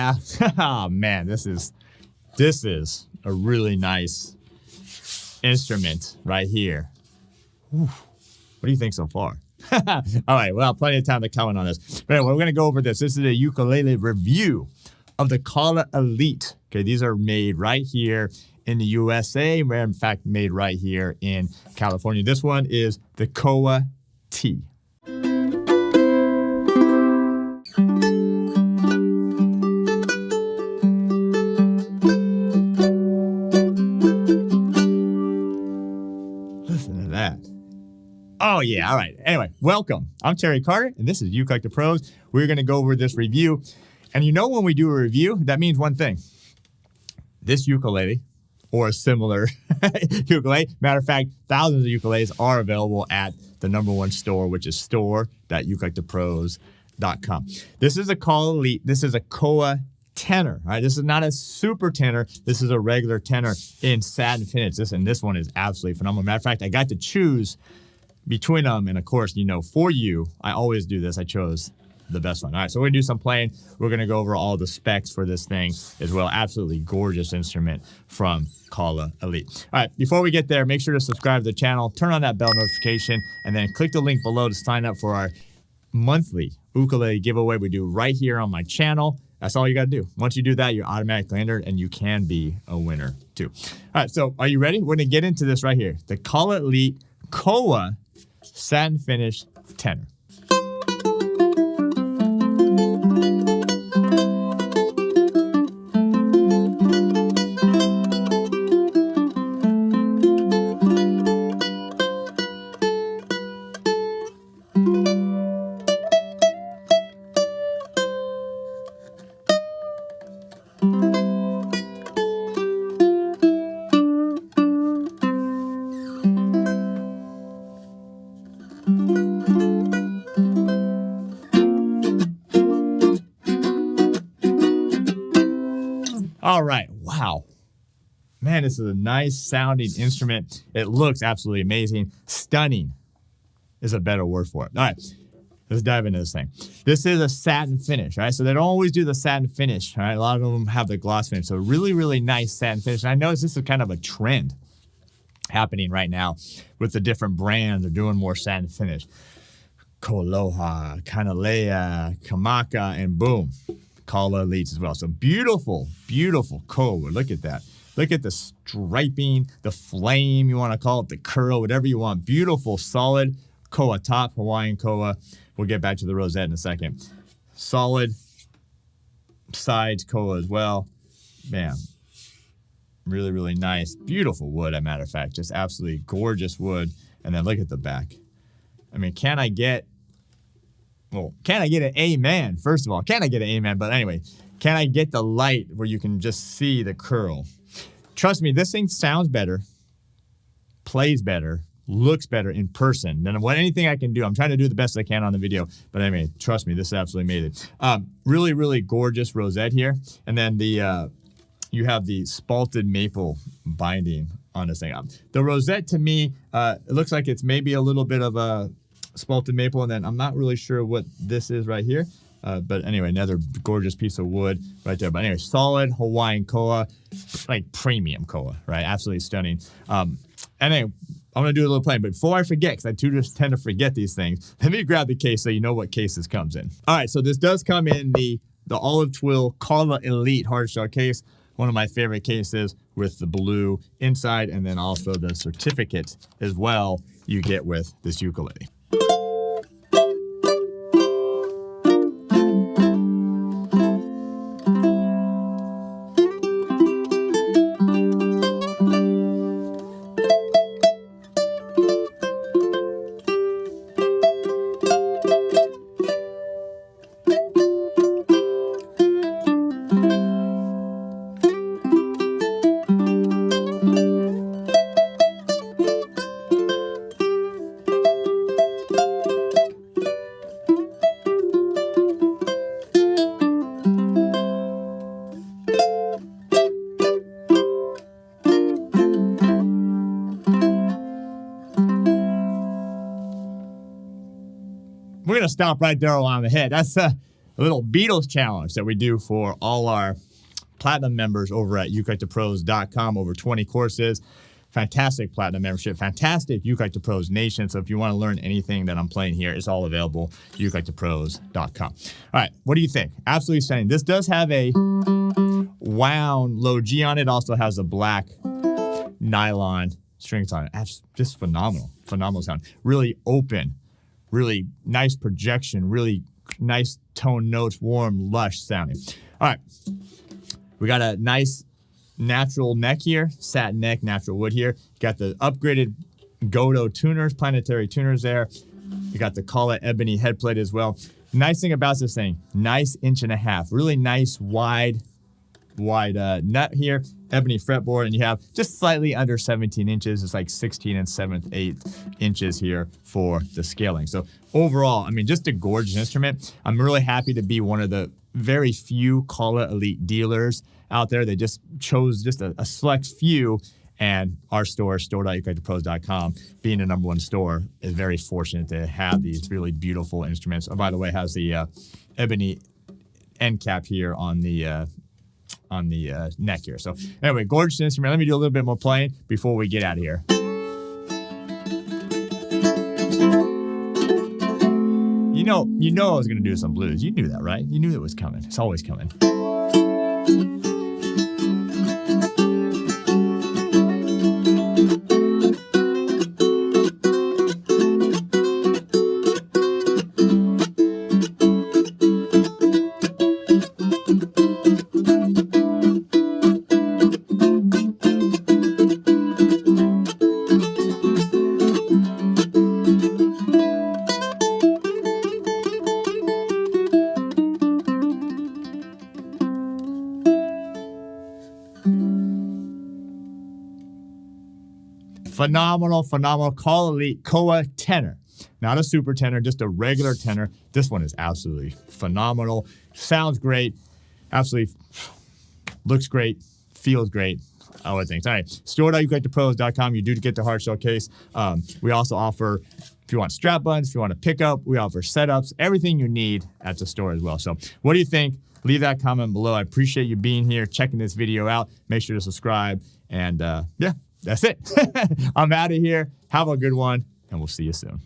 yeah. Oh man, this is a really nice instrument right here. Whew. What do you think so far? All right, well, plenty of time to comment on this. But anyway, we're going to go over this. This is a ukulele review of the Koa Elite. Okay, these are made right here in the USA. In fact, made right here in California. This one is the Koa-T. Listen to that. Oh, yeah. All right. Anyway, welcome. I'm Terry Carter, and this is ukelikethepros. We're going to go over this review. And you know when we do a review, that means one thing. This ukulele, or a similar ukulele, matter of fact, thousands of ukuleles are available at the #1 store, which is store.ukelikethepros.com. This is a Koa Elite. This is a Koa Tenor. All right? This is not a super tenor. This is a regular tenor in satin finish. This one is absolutely phenomenal. Matter of fact, I got to choose between them, and of course, you know, for you, I always do this. I chose the best one. All right, so we're gonna do some playing. We're gonna go over all the specs for this thing as well. Absolutely gorgeous instrument from Koa Elite. All right, before we get there, make sure to subscribe to the channel, turn on that bell notification, and then click the link below to sign up for our monthly ukulele giveaway we do right here on my channel. That's all you gotta do. Once you do that, you're automatically entered, and you can be a winner too. All right, so are you ready? We're gonna get into this right here. The Koa Elite Koa Satin Finish Tenor. All right, wow. Man, this is a nice sounding instrument. It looks absolutely amazing. Stunning is a better word for it. All right, let's dive into this thing. This is a satin finish, right? So they don't always do the satin finish, right? A lot of them have the gloss finish. So really, really nice satin finish. And I notice this is kind of a trend happening right now with the different brands. They're doing more satin finish. Koaloha, Kanalea, Kamaka, and boom. Koa Elites as well. So beautiful, beautiful Koa. Look at that. Look at the striping, the flame, you want to call it, the curl, whatever you want. Beautiful, solid Koa top, Hawaiian Koa. We'll get back to the rosette in a second. Solid sides Koa as well. Man, really, really nice. Beautiful wood, as a matter of fact. Just absolutely gorgeous wood. And then look at the back. I mean, can I get an amen? First of all, can I get an amen? But anyway, can I get the light where you can just see the curl? Trust me, this thing sounds better, plays better, looks better in person than anything I can do. I'm trying to do the best I can on the video. But anyway, trust me, this absolutely made it. Really, really gorgeous rosette here. And then you have the spalted maple binding on this thing. The rosette to me, it looks like it's maybe a little bit of a spalted maple, and then I'm not really sure what this is right here. But anyway, another gorgeous piece of wood right there. But anyway, solid Hawaiian Koa, like premium Koa, right? Absolutely stunning. And anyway, I'm going to do a little playing. But before I forget, because I just tend to forget these things, let me grab the case so you know what case this comes in. All right, so this does come in the olive twill Koa Elite hardshell case. One of my favorite cases with the blue inside, and then also the certificate as well you get with this ukulele. We're going to stop right there on the head. little Beatles challenge that we do for all our platinum members over at ukelikethepros.com. Over 20 courses. Fantastic platinum membership, fantastic ukelikethepros Nation. So if you want to learn anything that I'm playing here, it's all available at ukelikethepros.com. All right, what do you think? Absolutely stunning. This does have a wound low G on it. Also has a black nylon strings on it. That's just phenomenal. Phenomenal sound. Really open, really nice projection, really nice tone notes, warm, lush sounding. All right, we got a nice natural neck here, satin neck, natural wood here. You got the upgraded Godo tuners, planetary tuners there. You got the Koa ebony head plate as well. Nice thing about this thing, nice 1.5 inch, really nice wide nut here, ebony fretboard, and you have just slightly under 17 inches. It's like 16 and 7/8 inches here for the scaling. So overall, I mean, just a gorgeous instrument. I'm really happy to be one of the very few Koa Elite dealers out there. They just chose just a select few, and our store, store.ukelikethepros.com, being the #1 store, is very fortunate to have these really beautiful instruments. Oh, by the way, it has the ebony end cap here on the neck here. So anyway, gorgeous instrument. Let me do a little bit more playing before we get out of here. You know I was going to do some blues. You knew that, right? You knew it was coming. It's always coming. Phenomenal Koa Elite Koa tenor. Not a super tenor, just a regular tenor. This one is absolutely phenomenal. Sounds great. Absolutely looks great. Feels great. All the things. All right. Store.ukelikethepros.com. You do get the hard shell case. We also offer, if you want strap buttons, if you want to pick up, we offer setups, everything you need at the store as well. So what do you think? Leave that comment below. I appreciate you being here, checking this video out. Make sure to subscribe. And yeah, that's it. I'm out of here. Have a good one, and we'll see you soon.